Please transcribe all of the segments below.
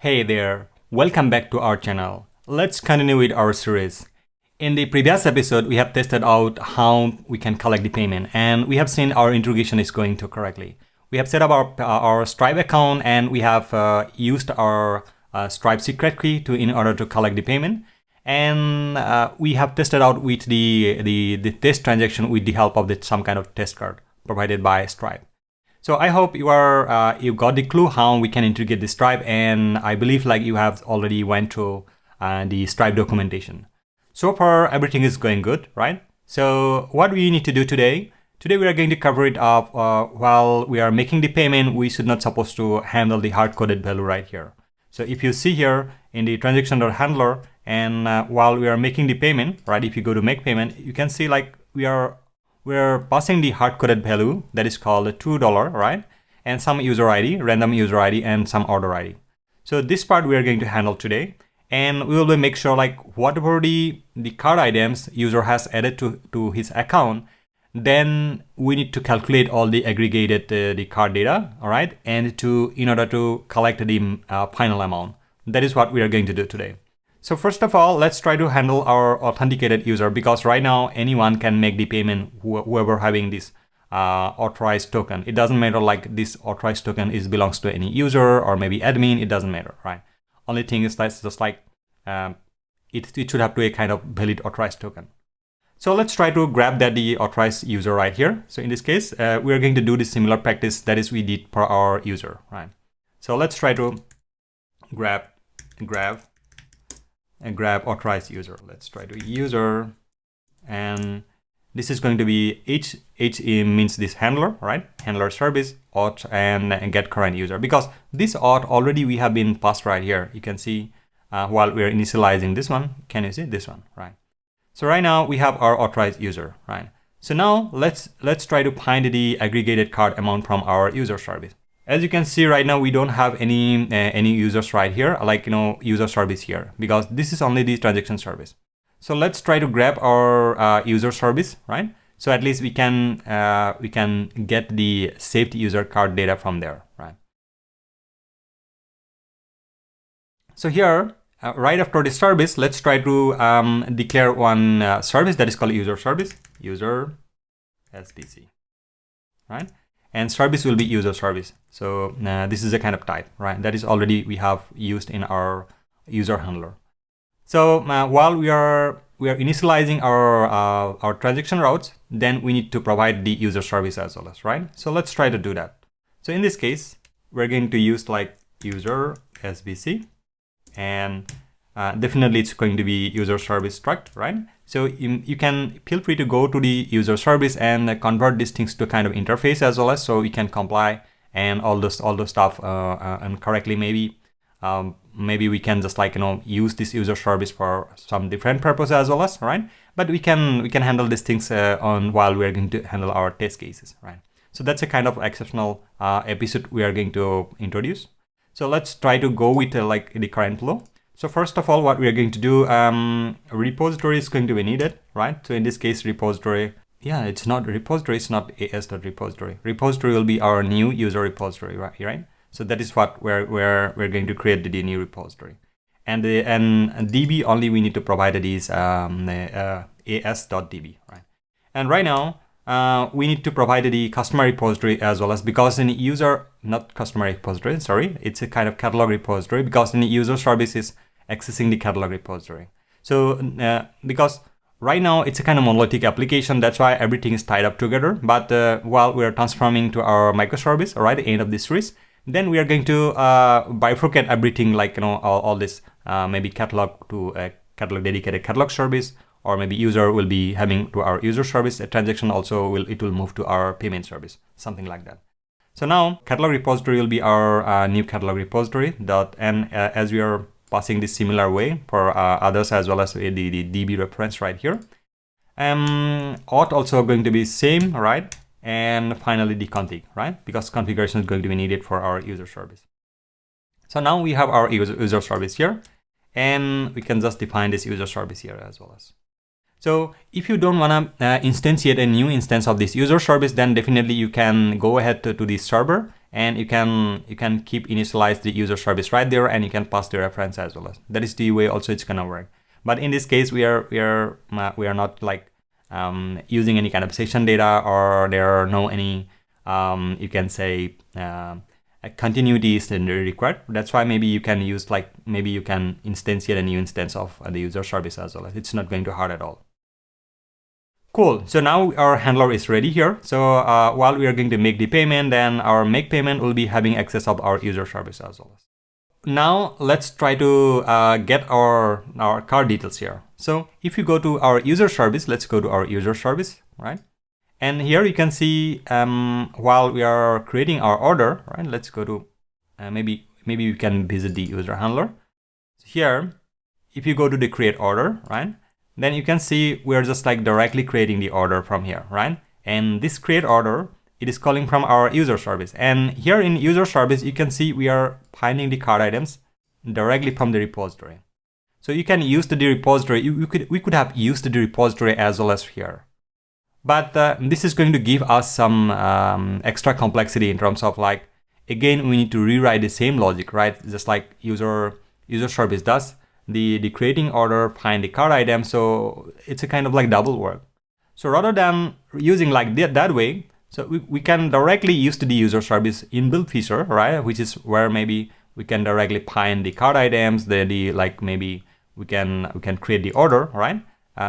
Hey there, welcome back to our channel. Let's continue with our series. In the previous episode, we have tested out how we can collect the payment, and we have seen our integration is going to correctly. We have set up our Stripe account, and we have used our Stripe secret key in order to collect the payment. And we have tested out with the test transaction with the help of some kind of test card provided by Stripe. So I hope you got the clue how we can integrate the Stripe, and I believe like you have already went through the Stripe documentation. So far everything is going good, right? So what we need to do today we are going to cover it up. While we are making the payment, we should not supposed to handle the hard-coded value right here. So if you see here in the transaction.handler, and while we are making the payment, right, if you go to make payment, you can see like we're passing the hard-coded value that is called $2, right? And some user ID, random user ID, and some order ID. So this part we are going to handle today. And we will make sure like whatever the card items user has added to his account, then we need to calculate all the aggregated the card data, all right? And in order to collect the final amount. That is what we are going to do today. So first of all, let's try to handle our authenticated user, because right now anyone can make the payment, whoever having this authorized token. It doesn't matter like this authorized token belongs to any user or maybe admin, it doesn't matter, right? Only thing is that's just like it should have to a kind of valid authorized token. So let's try to grab the authorized user right here. So in this case, we are going to do the similar practice that is we did for our user, right? So let's try to grab authorized user. Let's try to user, and this is going to be H means this handler, right? Handler service auth and get current user, because this auth already we have been passed right here. You can see while we are initializing this one, can you see this one, right? So right now we have our authorized user, right? So now let's try to find the aggregated card amount from our user service. As you can see right now, we don't have any users right here, like user service here, because this is only the transaction service. So let's try to grab our user service, right? So at least we can get the saved user card data from there, right? So here, right after the service, let's try to declare one service that is called user service, user SBC, right? And service will be user service. So this is a kind of type, right? That is already we have used in our user handler. So while we are initializing our transaction routes, then we need to provide the user service as well as, right? So let's try to do that. So in this case, we're going to use like user SBC, and definitely it's going to be user service struct, right? So you can feel free to go to the user service and convert these things to kind of interface as well as, so we can comply and all those stuff and correctly. Maybe we can just like use this user service for some different purpose as well as, right? But we can handle these things while we are going to handle our test cases, right? So that's a kind of exceptional episode we are going to introduce. So let's try to go with like the current flow. So first of all, what we are going to do, repository is going to be needed, right? So in this case, repository, yeah, it's not repository, it's not as.repository. Repository will be our new user repository, right? So that is what we're going to create the new repository. And DB only we need to provide these as.db, right? And right now, we need to provide the customer repository as well as, because in user, not customer repository, sorry, it's a kind of catalog repository, because in the user service is accessing the catalog repository. So because right now it's a kind of monolithic application, that's why everything is tied up together. But while we are transforming to our microservice, right, at the end of this series, then we are going to bifurcate everything, like all this maybe catalog to a catalog dedicated catalog service, or maybe user will be having to our user service. A transaction also will move to our payment service, something like that. So now catalog repository will be our new catalog repository and as we are passing this similar way for others as well as the DB reference right here. Auth also going to be same, right? And finally the config, right? Because configuration is going to be needed for our user service. So now we have our user service here, and we can just define this user service here as well as. So if you don't want to instantiate a new instance of this user service, then definitely you can go ahead to this server and you can keep initialize the user service right there, and you can pass the reference as well. That is the way also it's gonna work. But in this case, we are not like using any kind of session data, or there are no any you can say continuity is required. That's why maybe you can use like, maybe you can instantiate a new instance of the user service as well. It's not going to hard at all. Cool. So now our handler is ready here. So while we are going to make the payment, then our make payment will be having access of our user service as well. Now let's try to get our card details here. So if you go to our user service, let's go to our user service, right? And here you can see while we are creating our order, right? Let's go to maybe we can visit the user handler. So here, if you go to the create order, right? Then you can see we're just like directly creating the order from here, right? And this create order, it is calling from our user service. And here in user service, you can see we are finding the card items directly from the repository. So you can use the repository. We could have used the repository as well as here. But this is going to give us some extra complexity in terms of like, again, we need to rewrite the same logic, right? Just like user service does. The creating order, find the card item. So it's a kind of like double work. So rather than using like that way, so we can directly use the user service inbuilt feature, right? Which is where maybe we can directly find the card items, like maybe we can create the order, right?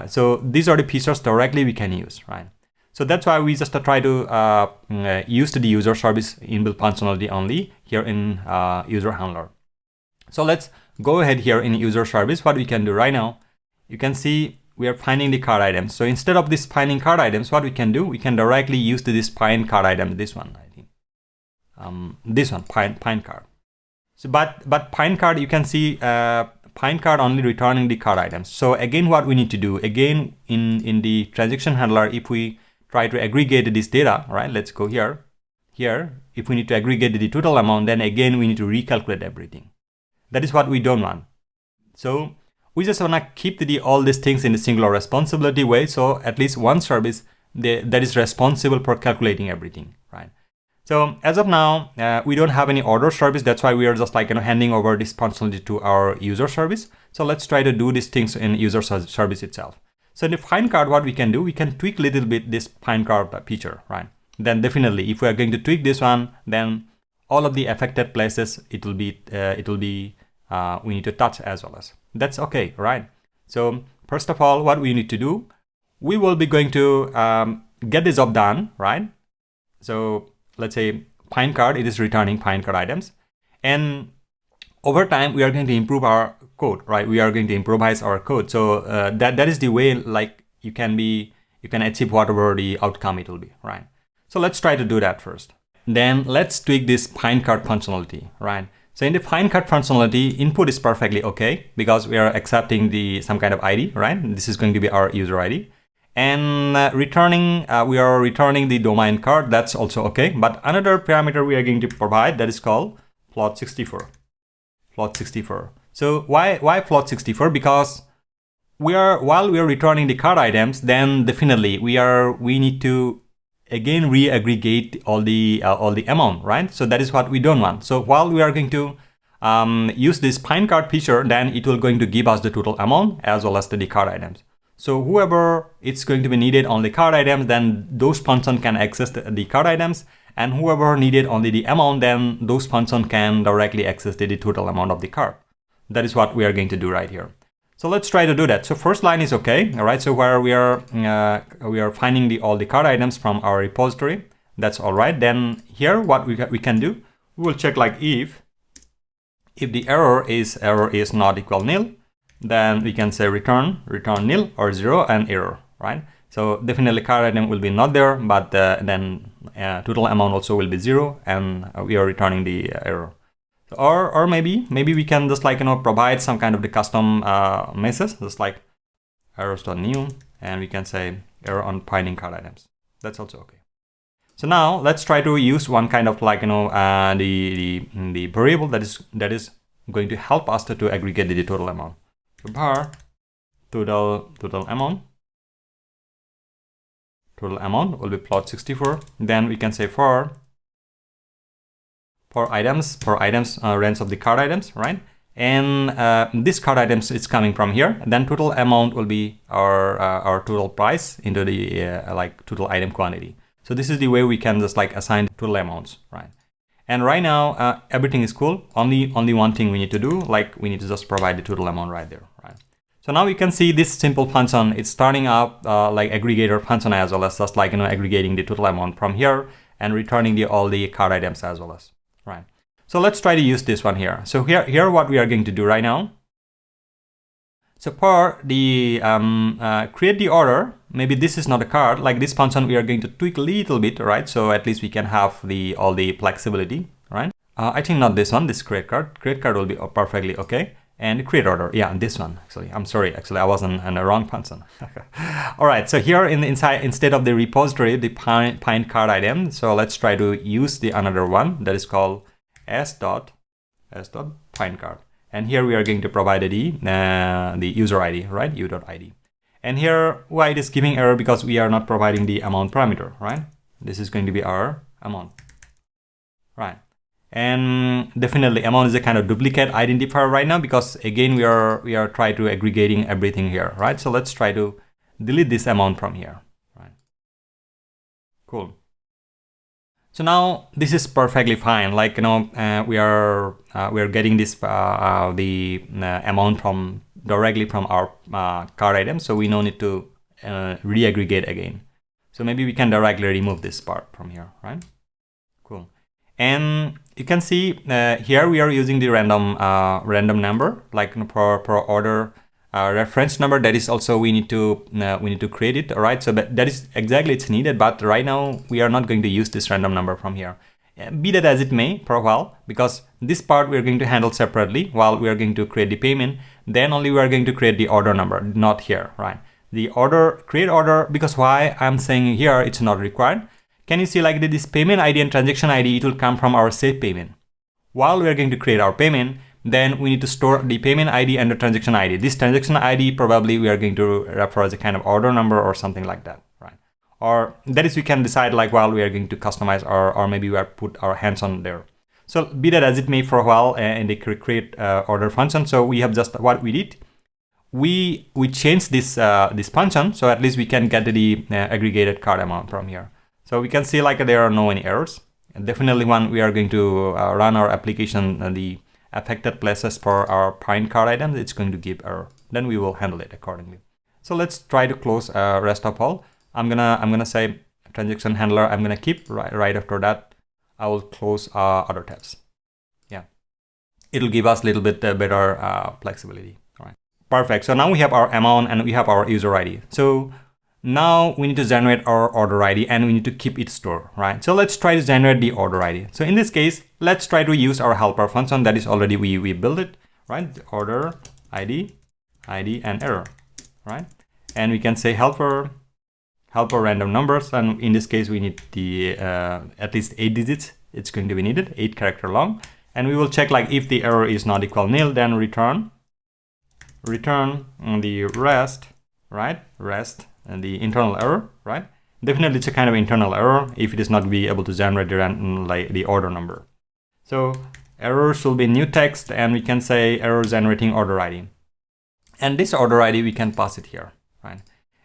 So these are the features directly we can use, right? So that's why we just try to use the user service inbuilt functionality only here in user handler. So let's go ahead here in user service. What we can do right now, you can see we are finding the card items. So instead of this finding card items, what we can do, we can directly use this find card item, this one, I think. This one, find card. So but find card, you can see find card only returning the card items. So again, what we need to do, again, in the transaction handler, if we try to aggregate this data, right? Let's go here. Here, if we need to aggregate the total amount, then again, we need to recalculate everything. That is what we don't want. So we just want to keep all these things in a singular responsibility way. So at least one service that is responsible for calculating everything, right? So as of now, we don't have any order service. That's why we are just like handing over this functionality to our user service. So let's try to do these things in user service itself. So in the find card, what we can do, we can tweak a little bit this find card feature, right? Then definitely, if we are going to tweak this one, then all of the affected places, it will be we need to touch as well as. That's okay, right? So first of all, what we need to do, we will be going to get this job done, right? So let's say find card, it is returning find card items. And over time, we are going to improve our code, right? We are going to improvise our code. So that is the way like you can achieve whatever the outcome it will be, right? So let's try to do that first. Then let's tweak this find card functionality, right? So in the find card functionality, input is perfectly okay because we are accepting some kind of ID, right? This is going to be our user ID. And we are returning the domain card. That's also okay. But another parameter we are going to provide, that is called float64. Float64. So why float64? Because while we are returning the card items, then definitely we need to again re-aggregate all the amount, right? So that is what we don't want. So while we are going to use this find card feature, then it will going to give us the total amount as well as the card items. So whoever it's going to be needed on the card items, then those function can access the card items, and whoever needed only the amount, then those function can directly access the total amount of the card. That is what we are going to do right here. So let's try to do that. So first line is okay, all right? So where we are finding all the card items from our repository, that's all right. Then here, what we can do, we will check like if the error is not equal nil, then we can say return nil or 0 and error, right? So definitely card item will be not there, but then total amount also will be 0, and we are returning the error. Or maybe we can just like provide some kind of the custom message, just like errors.new, and we can say error on finding card items. That's also okay. So now let's try to use one kind of like the variable that is going to help us to aggregate the total amount. So var total amount will be float64. Then we can say for per items, range of the card items, right? And this card items is coming from here. And then total amount will be our total price into the like total item quantity. So this is the way we can just like assign total amounts, right? And right now everything is cool. Only one thing we need to do, like we need to just provide the total amount right there, right? So now you can see this simple function. It's starting up like aggregator function as well as just like aggregating the total amount from here and returning all the card items as well as, right? So let's try to use this one here. So here what we are going to do right now. So for the create the order, maybe this is not a card, like this function we are going to tweak a little bit, right? So at least we can have all the flexibility, right? I think not this one, this create card will be perfectly okay. And create order, yeah, this one actually. I'm sorry, actually I was on the wrong function. All right, so here in the inside, instead of the repository, the find card item, so let's try to use the another one that is called s.find card. And here we are going to provide the user ID, right? u.id. And here why it is giving error, because we are not providing the amount parameter, right? This is going to be our amount, right? And definitely amount is a kind of duplicate identifier right now, because again we are trying to aggregating everything here, right? So let's try to delete this amount from here, right? Cool. So now this is perfectly fine. Like we are getting this the amount from directly from our card item, so we no need to re-aggregate again. So maybe we can directly remove this part from here, right? Cool. And you can see here we are using the random number, like per order reference number. That is also we need to create it, all right? So that is exactly it's needed, but right now we are not going to use this random number from here. Be that as it may for a while, because this part we are going to handle separately while we are going to create the payment. Then only we are going to create the order number, not here, right? The order, create order, because why I'm saying here it's not required. Can you see like this payment ID and transaction ID, it will come from our saved payment. While we are going to create our payment, then we need to store the payment ID and the transaction ID. This transaction ID probably we are going to refer as a kind of order number or something like that, right? Or that is we can decide like while we are going to customize or maybe we are put our hands on there. So be that as it may for a while in the create order function. So we have just what we did. We changed this this function, so at least we can get the aggregated card amount from here. So we can see like there are no any errors. And definitely when we are going to run our application, the affected places for our find card items, it's going to give error. Then we will handle it accordingly. So let's try to close rest of all. I'm gonna say transaction handler. I'm gonna keep right after that. I will close other tabs. Yeah, it'll give us a little bit better flexibility. All right, perfect. So now we have our amount and we have our user ID. So now we need to generate our order ID and we need to keep it stored, right? So let's try to generate the order ID. So in this case, let's try to use our helper function that is already we built it, right? The order ID and error, right? And we can say helper random numbers, and in this case we need the at least 8 digits. It's going to be needed, 8 character long, and we will check like if the error is not equal nil, then return the rest, right? Rest and the internal error, right? Definitely it's a kind of internal error if it is not be able to generate the order number. So error should be new text, and we can say error generating order ID. And this order ID we can pass it here, right?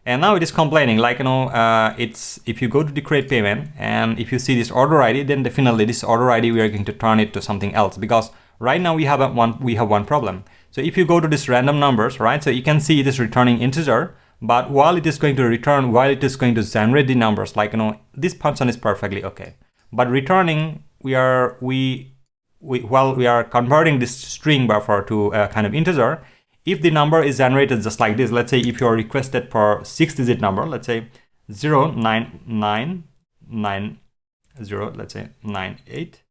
And now it is complaining like it's if you go to the create payment and if you see this order ID, then definitely this order ID we are going to turn it to something else, because right now we have one problem. So if you go to this random numbers, right? So you can see it is returning integer. But while it is going to return, while it is going to generate the numbers, like this function is perfectly okay. But returning, while we are converting this string buffer to a kind of integer, if the number is generated just like this, let's say if you are requested for 6-digit number, let's say 09990, let's say 98,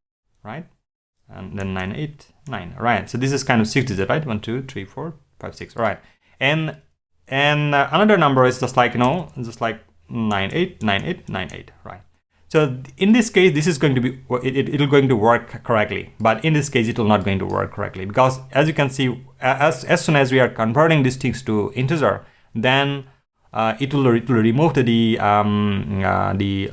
right? And then 989, right? So this is kind of 6-digit, right? 1, 2, 3, 4, 5, 6, right? And another number is just like just like 989898, right? So in this case, this is going to be it'll going to work correctly, but in this case it will not going to work correctly, because as you can see, as soon as we are converting these things to integer, then it will remove the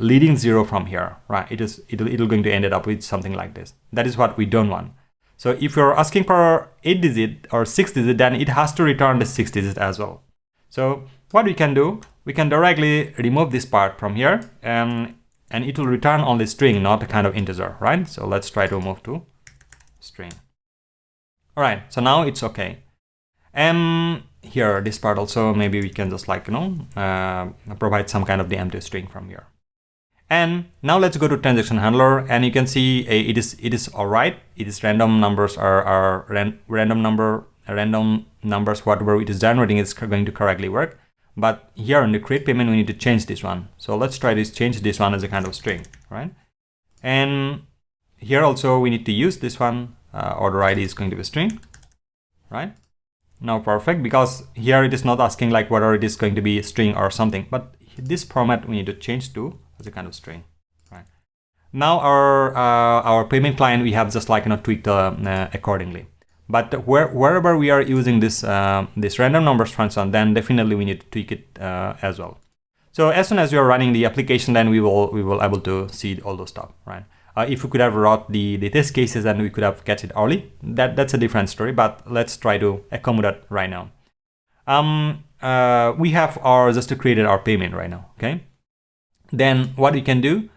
leading zero from here, right? It'll going to end up with something like this. That is what we don't want. So if you're asking for 8 digit or 6 digit, then it has to return the 6 digit as well. So what we can do, we can directly remove this part from here, and it will return only string, not a kind of integer, right? So let's try to move to string. All right, so now it's okay. And here, this part also, maybe we can just like, provide some kind of the empty string from here. And now let's go to transaction handler, and you can see it is all right. It is random numbers random numbers, whatever it is generating, it's going to correctly work. But here in the create payment, we need to change this one. So let's try to change this one as a kind of string, right? And here also we need to use this one. Order ID is going to be string, right? Now perfect, because here it is not asking like whether it is going to be a string or something, but this format we need to change to as a kind of string, right? Now our payment client, we have just like tweaked accordingly. But wherever we are using this this random numbers function, then definitely we need to tweak it as well. So as soon as you are running the application, then we will able to see all those stuff, right? If we could have wrote the test cases and we could have catch it early, that's a different story. But let's try to accommodate right now. We have just created our payment right now. Okay. Then what we can do,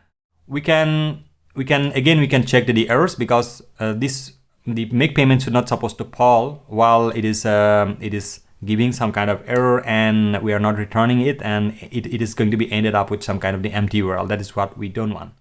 we can check the errors, because the make payment should not supposed to fall while it is giving some kind of error and we are not returning it, and it is going to be ended up with some kind of the empty URL. That is what we don't want.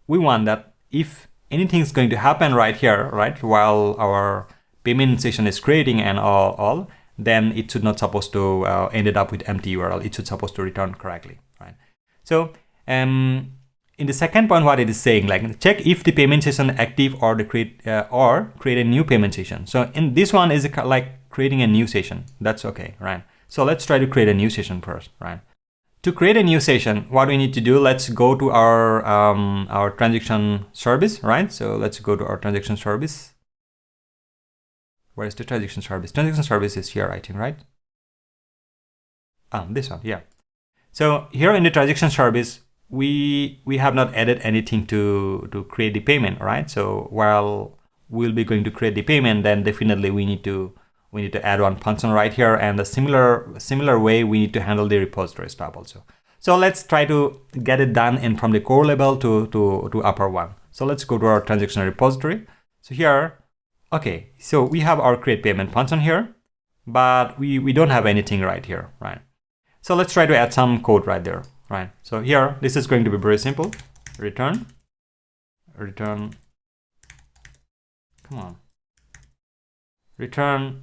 We want that if anything is going to happen right here, right, while our payment session is creating and all, then it should not supposed to ended up with empty URL. It should supposed to return correctly, right? So in the second point, what it is saying, like check if the payment session active or create a new payment session. So in this one is like creating a new session. That's okay, right? So let's try to create a new session first, right? To create a new session, what we need to do, let's go to our transaction service, right? So let's go to our transaction service. Where is the transaction service? Transaction service is here, I think, right? This one, yeah. So here in the transaction service, we have not added anything to create the payment, right? So while we'll be going to create the payment, then definitely we need to add one function right here, and a similar way we need to handle the repository stuff also. So let's try to get it done in from the core level to upper one. So let's go to our transaction repository. So here, okay, so we have our create payment function here, but we don't have anything right here, right? So let's try to add some code right there, right? So here, this is going to be very simple. Return, come on, return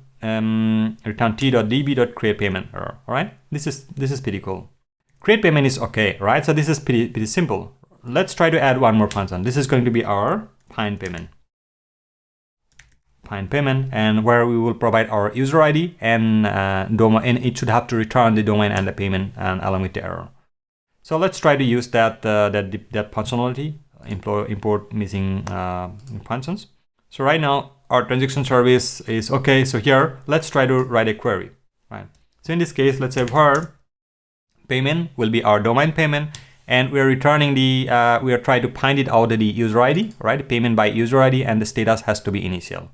t.db.createPayment error. All right, this is pretty cool. Create payment is okay, right? So this is pretty simple. Let's try to add one more function. This is going to be our find payment, and where we will provide our user ID and domain, and it should have to return the domain and the payment and along with the error. So let's try to use that functionality, import missing functions. So right now our transaction service is okay. So here, let's try to write a query, right? So in this case, let's say var payment will be our domain payment, and we are returning we are trying to find it out of the user ID, right? Payment by user ID, and the status has to be initial.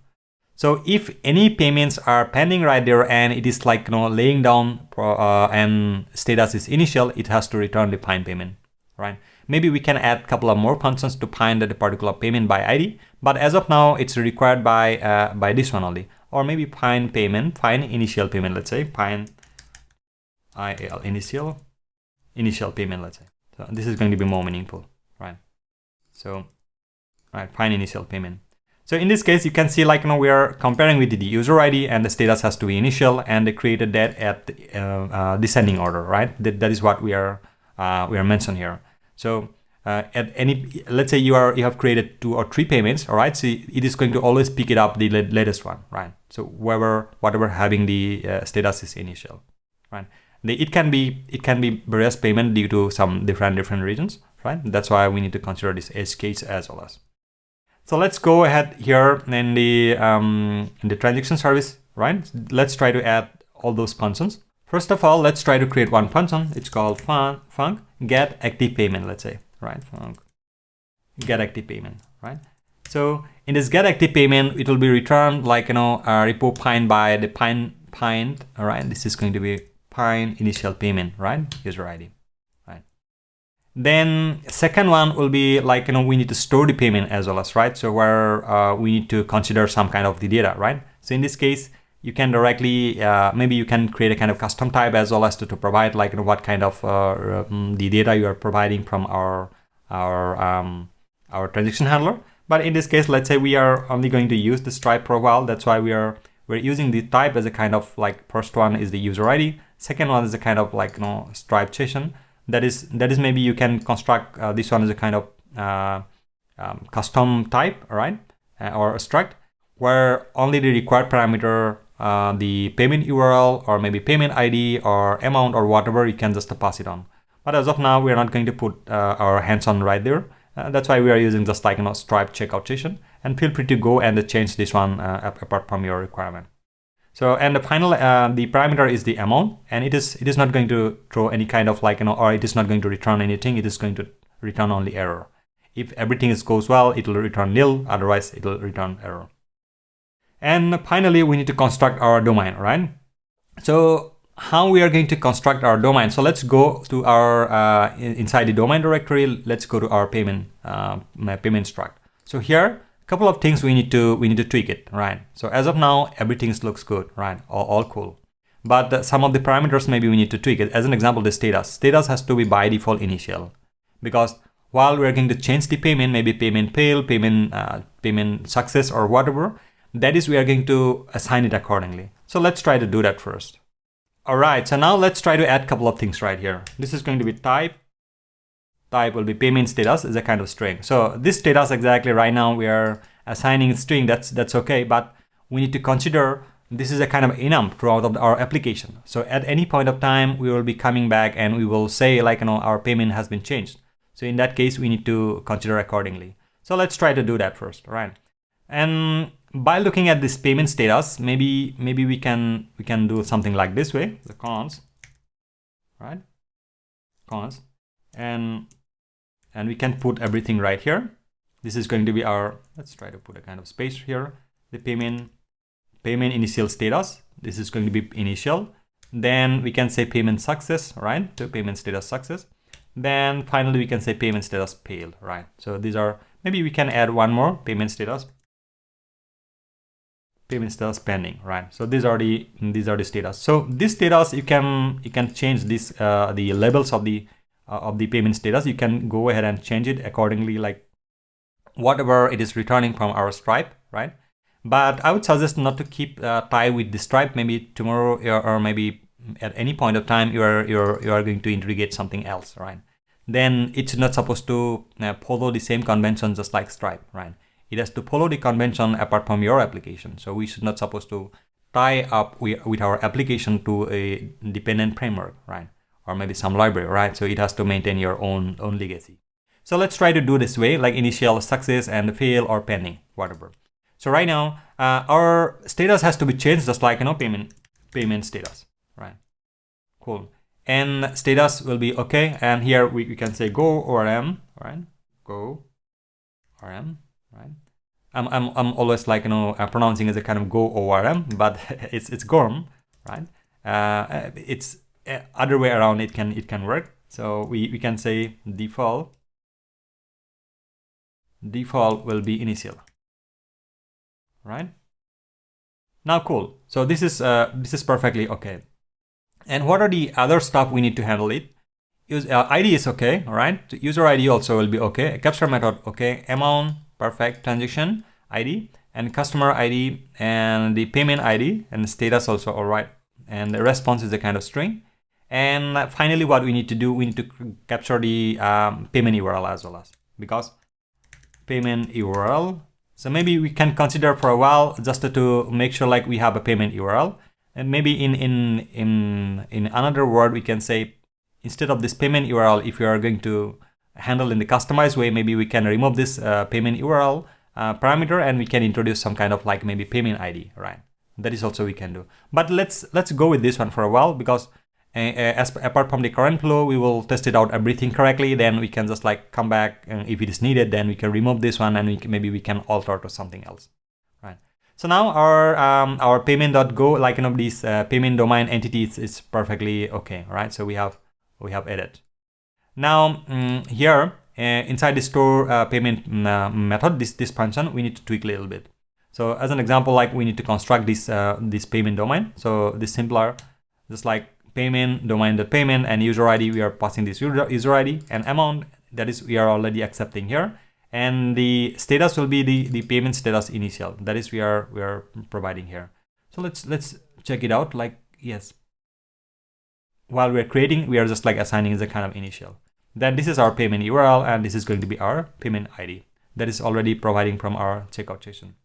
So if any payments are pending right there and it is like laying down and status is initial, it has to return the find payment, right? Maybe we can add a couple of more functions to find the particular payment by ID, but as of now, it's required by this one only. Or maybe find initial payment, let's say, find initial payment, let's say. So this is going to be more meaningful, right? So, right, find initial payment. So in this case, you can see like we are comparing with the user ID, and the status has to be initial, and they created that at descending order, right? That is what we are mentioned here. So at any, let's say you have created 2 or 3 payments, all right? So it is going to always pick it up the latest one, right? So whatever having the status is initial, right? It can be various payment due to some different reasons, right? That's why we need to consider this edge case as well as. So let's go ahead here in the transaction service, right? Let's try to add all those functions. First of all, let's try to create one function. It's called func get active payment, let's say, right? Func get active payment, right? So in this get active payment, it will be returned like, a repo pine by the pine, all right? This is going to be pine initial payment, right? User ID, right? Then second one will be like, we need to store the payment as well as, right? So where we need to consider some kind of the data, right? So in this case, you can directly, maybe you can create a kind of custom type as well as to provide like, what kind of the data you are providing from our transaction handler. But in this case, let's say we are only going to use the Stripe profile. That's why we're using the type as a kind of like, first one is the user ID. Second one is a kind of like, Stripe session. That is maybe you can construct this one as a kind of custom type, all right? Or a struct, where only the required parameter, the payment URL or maybe payment ID or amount or whatever, you can just pass it on. But as of now, we are not going to put our hands on right there. That's why we are using just like, Stripe checkout session. And feel free to go and change this one apart from your requirement. So, and the final, the parameter is the amount, and it is not going to throw any kind of like, or it is not going to return anything. It is going to return only error. If everything goes well, it will return nil. Otherwise, it will return error. And finally, we need to construct our domain, right? So how we are going to construct our domain? So let's go to our, inside the domain directory, let's go to our payment struct. So here, a couple of things we need to tweak it, right? So as of now, everything looks good, right? All cool. But some of the parameters, maybe we need to tweak it. As an example, the status. Status has to be by default initial, because while we're going to change the payment, maybe payment failed, payment success or whatever, that is, we are going to assign it accordingly. So let's try to do that first. All right, so now let's try to add a couple of things right here. This is going to be type. Type will be payment status is a kind of string. So this status exactly right now we are assigning string. That's okay, but we need to consider this is a kind of enum throughout our application. So at any point of time, we will be coming back and we will say like, our payment has been changed. So in that case, we need to consider accordingly. So let's try to do that first, right? And by looking at this payment status, maybe we can do something like this way, the cons, right? Cons, and we can put everything right here. This is going to be our, let's try to put a kind of space here. The payment initial status. This is going to be initial. Then we can say payment success, right? So payment status success. Then finally we can say payment status failed, right? So these are, maybe we can add one more, payment status pending, right? So these are the status. So this status you can change this the labels of the payment status. You can go ahead and change it accordingly, like whatever it is returning from our Stripe, right? But I would suggest not to keep tie with the Stripe. Maybe tomorrow or maybe at any point of time you are going to integrate something else, right? Then it's not supposed to follow the same convention just like Stripe, right? It has to follow the convention apart from your application. So we should not supposed to tie up with our application to a dependent framework, right? Or maybe some library, right? So it has to maintain your own legacy. So let's try to do this way, like initial success and fail or pending, whatever. So right now, our status has to be changed just like, payment status, right? Cool. And status will be okay. And here we can say go ORM, right? Go ORM. Right, I'm always like pronouncing as a kind of go ORM, but it's GORM, right? It's other way around. It can work. So we can say default will be initial, right? Now cool. So this is perfectly okay. And what are the other stuff we need to handle it? ID is okay, all right? So user ID also will be okay. Capture method okay. Amount. Perfect. Transaction ID and customer ID and the payment ID and status also all right. And the response is a kind of string. And finally, what we need to do, we need to capture the payment URL as well as, because payment URL. So maybe we can consider for a while just to make sure like we have a payment URL. And maybe in another word, we can say instead of this payment URL, if you are going to handle in the customized way, maybe we can remove this payment URL parameter and we can introduce some kind of like maybe payment ID, right? That is also we can do. But let's go with this one for a while, because apart from the current flow, we will test it out everything correctly. Then we can just like come back, and if it is needed, then we can remove this one, and maybe we can alter to something else, right? So now our payment.go, like these payment domain entities is perfectly okay, right? So we have added. Now here inside the store payment method, this function, we need to tweak a little bit. So as an example, like we need to construct this payment domain. So this simpler, just like payment domain.payment, and user ID, we are passing this user ID, and amount, that is we are already accepting here, and the status will be the payment status initial, that is we are providing here. So let's check it out. Like, yes, while we're creating, we are just like assigning the kind of initial. Then this is our payment URL, and this is going to be our payment ID, that is already providing from our checkout session.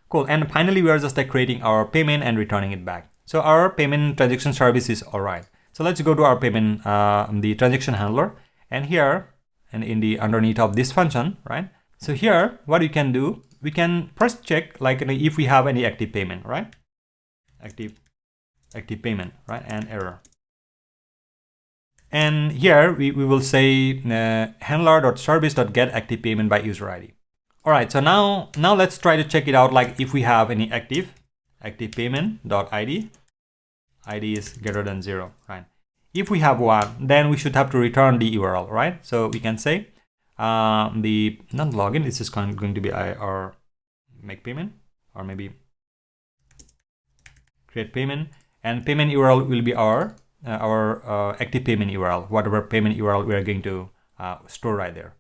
Cool. And finally, we are just like creating our payment and returning it back. So our payment transaction service is all right. So let's go to our payment, the transaction handler, and here, and in the underneath of this function, right? So here, what we can do, we can first check like if we have any active payment, right? Active payment, right? And error. And here we will say handler.service.get active payment by user ID. All right, so now let's try to check it out, like if we have any active payment.id, ID is greater than 0, right? If we have one, then we should have to return the URL, right? So we can say the not login, this is going to be our make payment, or maybe create payment, and payment URL will be our active payment URL, whatever payment URL we are going to store right there.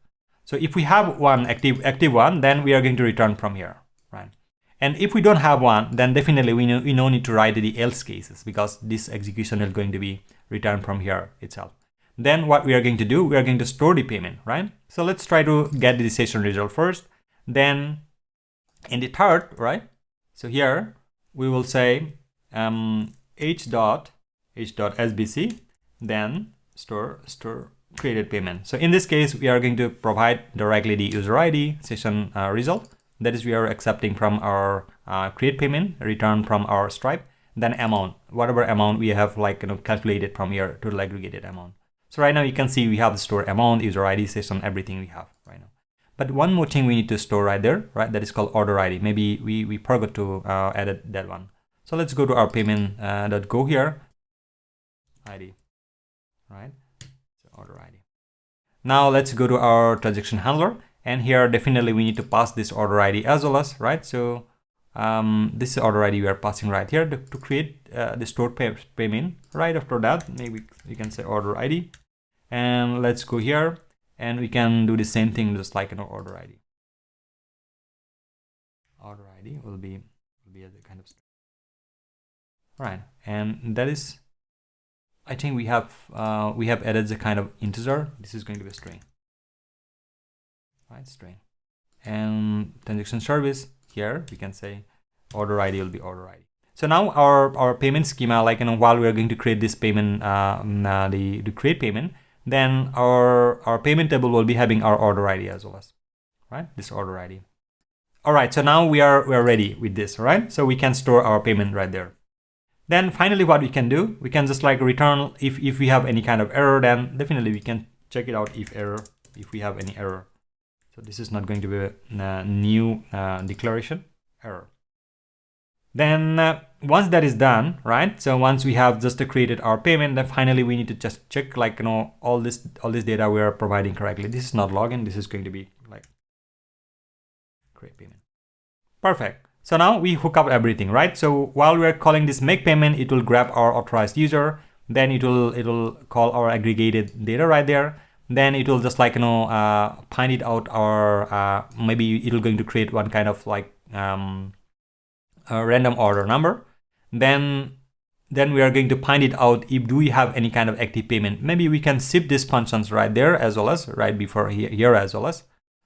So if we have one active one, then we are going to return from here, right? And if we don't have one, then definitely we no need to write the else cases, because this execution is going to be returned from here itself. Then what we are going to do, we are going to store the payment, right? So let's try to get the session result first. Then in the third, right? So here we will say h.sbc, then store created payment. So in this case, we are going to provide directly the user ID session result. That is, we are accepting from our create payment, return from our Stripe, then amount, whatever amount we have like calculated from here, total aggregated amount. So right now you can see we have the store amount, user ID, session, everything we have right now. But one more thing we need to store right there, right? That is called order ID. Maybe we forgot to add that one. So let's go to our payment.go here, ID, right? So order ID. Now let's go to our transaction handler, and here definitely we need to pass this order ID as well as, right? So this is order ID we are passing right here to create the stored payment. Right after that, maybe we can say order ID, and let's go here, and we can do the same thing just like order ID. Order ID will be as a kind of string. Right, and that is, I think we have added the kind of integer. This is going to be a string, right? String. And transaction service, here we can say order ID will be order ID. So now our payment schema, like while we are going to create this payment, the create payment, then our payment table will be having our order ID as well as, right? This order ID. All right, so now we are ready with this, right? So we can store our payment right there. Then finally, what we can do, we can just like return if we have any kind of error, then definitely we can check it out if we have any error. So this is not going to be a new declaration error. Then once that is done, right? So once we have just created our payment, then finally we need to just check like all this data we are providing correctly. This is not login. This is going to be like create payment. Perfect. So now we hook up everything, right? So while we're calling this make payment, it will grab our authorized user. Then it will call our aggregated data right there. Then it will just like find it out our maybe it will going to create one kind of like a random order number. Then we are going to find it out if do we have any kind of active payment. Maybe we can ship these functions right there as well as right before here as well as.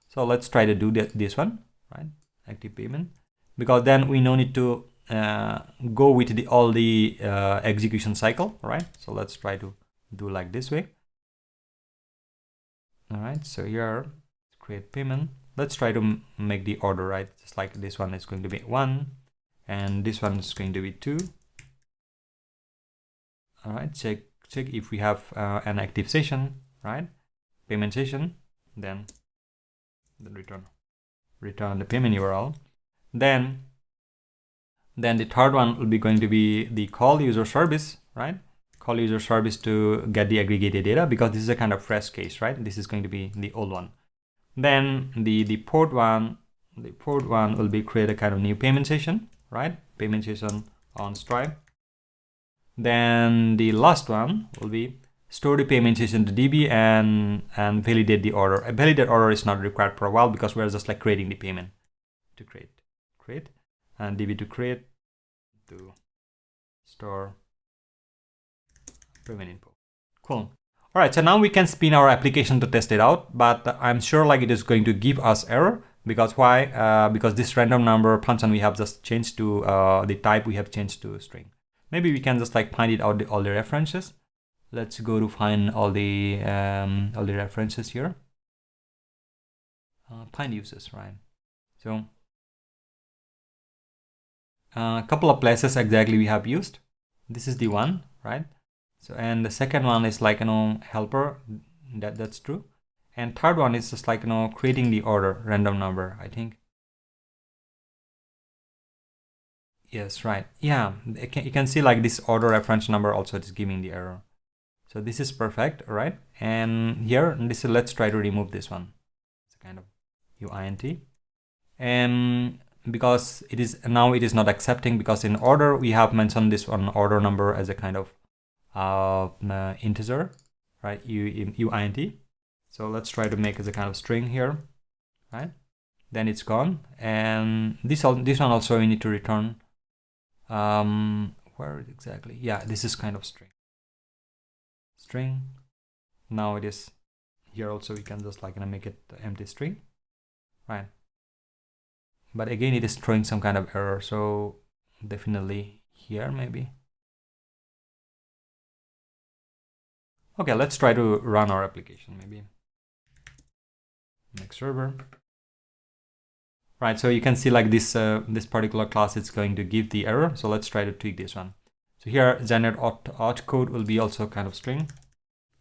So let's try to do this one, right? Active payment. Because then we no need to go with all the execution cycle, right? So let's try to do like this way. All right, so here, create payment. Let's try to make the order, right? Just like this one is going to be 1, and this one is going to be 2. All right, check if we have an active session, right? Payment session, then return the payment URL. Then the third one will be going to be the call user service, right? Call user service to get the aggregated data, because this is a kind of fresh case, right? This is going to be the old one. Then the port one will be create a kind of new payment session, right? Payment session on Stripe. Then the last one will be store the payment session to DB and validate the order. A validate order is not required for a while, because we're just like creating the payment. To create and DB to create to store payment info. Cool. All right, so now we can spin our application to test it out, but I'm sure like it is going to give us error. Because why? Because this random number function we have just changed to the type we have changed to string. Maybe we can just like find it out all the references. Let's go to find all the references here. Find uses, right? So a couple of places exactly we have used. This is the one, right? So, and the second one is like, helper, that's true. And third one is just like, creating the order, random number, I think. Yes, right. Yeah, you can see like this order reference number also is giving the error. So this is perfect, right? And here, this is, let's try to remove this one. It's a kind of uint. And because it is now it is not accepting, because in order we have mentioned this one order number as a kind of integer, right? uint. So let's try to make as a kind of string here, right? Then it's gone. And this one also we need to return. Where exactly? Yeah, this is kind of string. Now it is here also, we can just like make it empty string, right? But again, it is throwing some kind of error. So definitely here maybe. Okay, let's try to run our application maybe. Next server. Right, so you can see like this this particular class is going to give the error. So let's try to tweak this one. So here generate auth code will be also kind of string,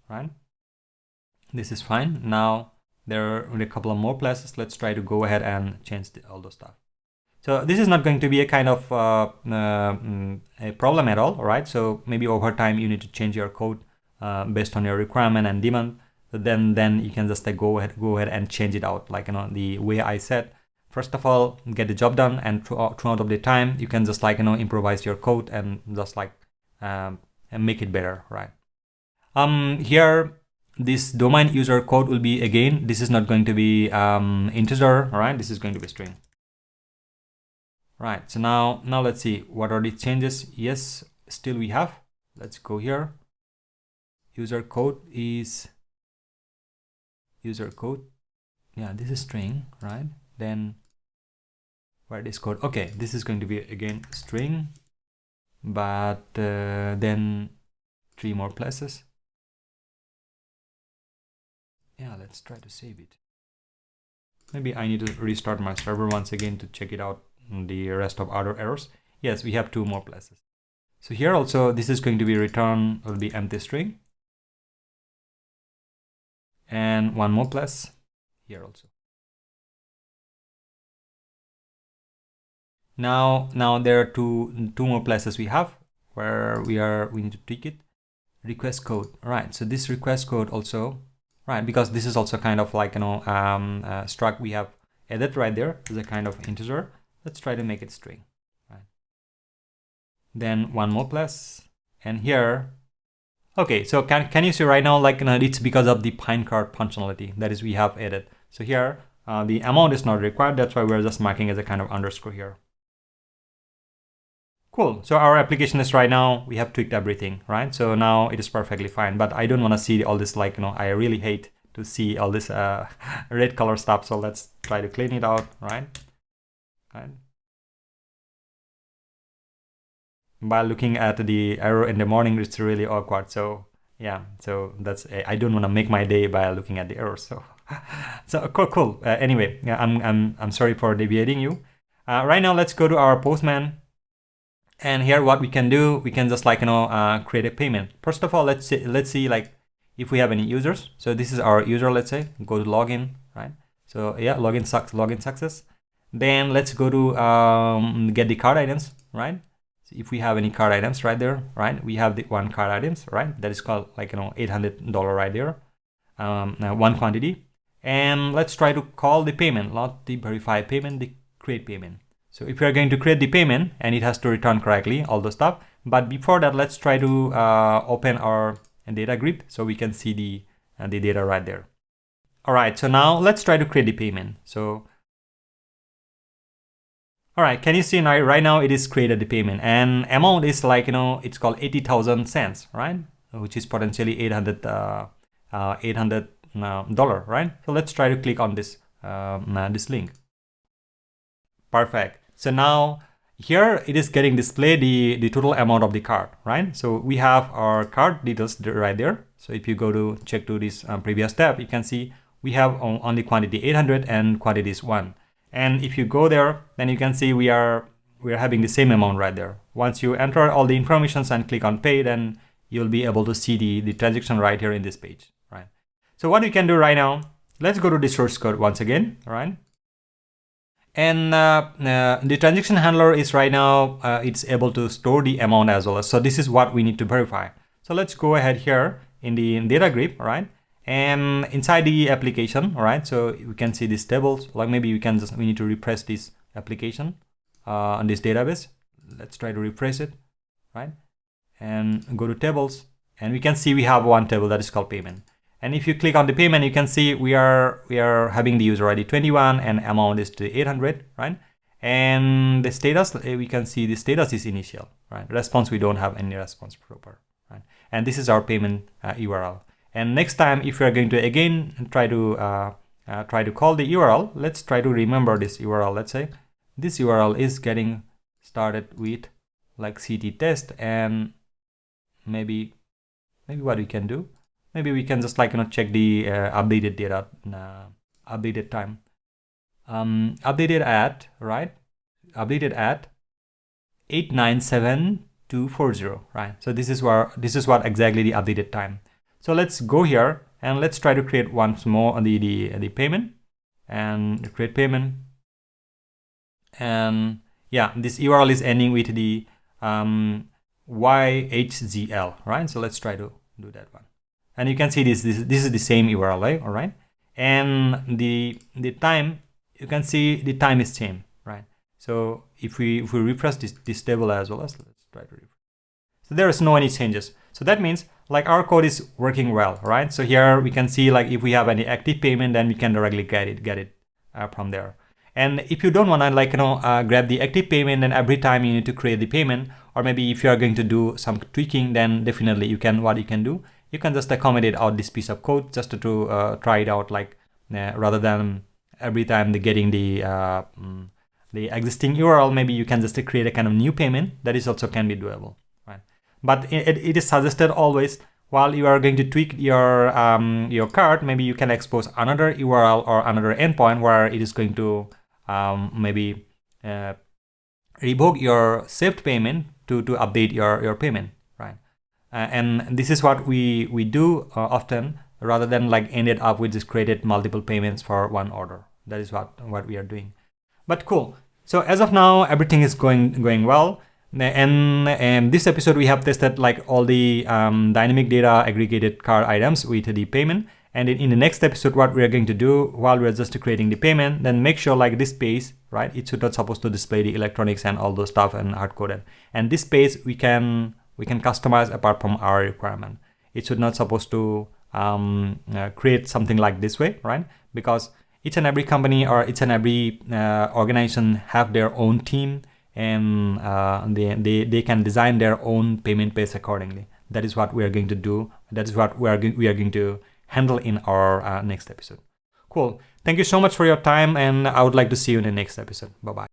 right? This is fine. Now there are a couple of more places. Let's try to go ahead and change all those stuff. So this is not going to be a kind of a problem at all, right? So maybe over time you need to change your code based on your requirement and demand. Then you can just like go ahead and change it out, like the way I said. First of all, get the job done, and throughout of the time you can just like improvise your code and just like and make it better, right? Here this domain user code will be, again, this is not going to be integer, all right? This is going to be string. Right, so now let's see what are the changes. Yes, still we have. Let's go here. User code is user code. Yeah, this is string, right? Then where is code? Okay, this is going to be again string, but then 3 more places. Yeah, let's try to save it. Maybe I need to restart my server once again to check it out, the rest of other errors. Yes, we have 2 more places. So here also, this is going to be return will be empty string. And 1 more place here also. Now there are two more places we have where we need to tweak it. Request code, right? So this request code also, right? Because this is also kind of like struct we have added right there is a kind of integer. Let's try to make it string, right? Then 1 more place, and here, okay. So can you see right now, like it's because of the pine card functionality that is we have added. So here the amount is not required. That's why we're just marking as a kind of underscore here. Cool. So our application is right now, we have tweaked everything, right? So now it is perfectly fine, but I don't want to see all this, like, I really hate to see all this red color stuff. So let's try to clean it out, right? By looking at the error in the morning, it's really awkward. So yeah, so that's, I don't want to make my day by looking at the error. So, so cool. Anyway, yeah, I'm sorry for deviating you. Right now, let's go to our Postman. And here what we can do, we can just like, create a payment. First of all, let's see like if we have any users. So this is our user, let's say, go to login, right? So yeah, login success. Then let's go to get the card items, right? So if we have any card items right there, right? We have the one card items, right? That is called like, $800 right there, one quantity. And let's try to call the payment, not the verify payment, the create payment. So if we are going to create the payment, and it has to return correctly, all the stuff. But before that, let's try to open our data grid so we can see the data right there. All right, so now let's try to create the payment. So, all right, can you see now, right now it is created the payment, and amount is like, it's called 80,000 cents, right? Which is potentially $800, right? So let's try to click on this, this link. Perfect. So now here it is getting displayed the total amount of the card, right? So we have our card details right there. So if you go to check to this previous tab, you can see we have only quantity 800 and quantity is 1. And if you go there, then you can see we are having the same amount right there. Once you enter all the information and click on pay, then you'll be able to see the transaction right here in this page, right? So what we can do right now, let's go to the source code once again, right? And the transaction handler is right now, it's able to store the amount as well. So this is what we need to verify. So let's go ahead here in the data grid, right? And inside the application, all right? So we can see these tables, like maybe we need to refresh this application on this database. Let's try to refresh it, right? And go to tables, and we can see we have one table that is called payment. And if you click on the payment, you can see we are having the user ID 21 and amount is to 800, right? And the status, we can see the status is initial, right? Response, we don't have any response proper, right? And this is our payment URL. And next time, if we are going to again try to call the URL, let's try to remember this URL. Let's say this URL is getting started with like CT test, and maybe what we can do. Maybe we can just like, check the updated data, updated time, updated at, right? Updated at 897240, right? So this is what exactly the updated time. So let's go here and let's try to create once more the payment and create payment. And yeah, this URL is ending with the YHZL, right? So let's try to do that one. And you can see this is the same URL, all right? And the time, you can see the time is same, right? So if we refresh this table as well, let's try to refresh. So there is no any changes. So that means like our code is working well, right? So here we can see like if we have any active payment, then we can directly get it from there. And if you don't want to like, grab the active payment and every time you need to create the payment, or maybe if you are going to do some tweaking, then definitely you can do, you can just accommodate out this piece of code just to try it out, like rather than every time getting the existing URL, maybe you can just create a kind of new payment. That is also can be doable, right? But it is suggested always while you are going to tweak your card, maybe you can expose another URL or another endpoint where it is going to maybe revoke your saved payment to update your payment, right? And this is what we do often, rather than like ended up with just created multiple payments for one order. That is what we are doing. But cool. So as of now, everything is going well. And this episode we have tested like all the dynamic data aggregated card items with the payment. And in the next episode, what we are going to do while we're just creating the payment, then make sure like this page, right? It should not supposed to display the electronics and all those stuff and hard coded. And this page we can customize apart from our requirement. It should not supposed to create something like this way, right? Because each and every company or each and every organization have their own team, and they can design their own payment page accordingly. That is what we are going to do. That is what we are going to handle in our next episode. Cool. Thank you so much for your time, and I would like to see you in the next episode. Bye-bye.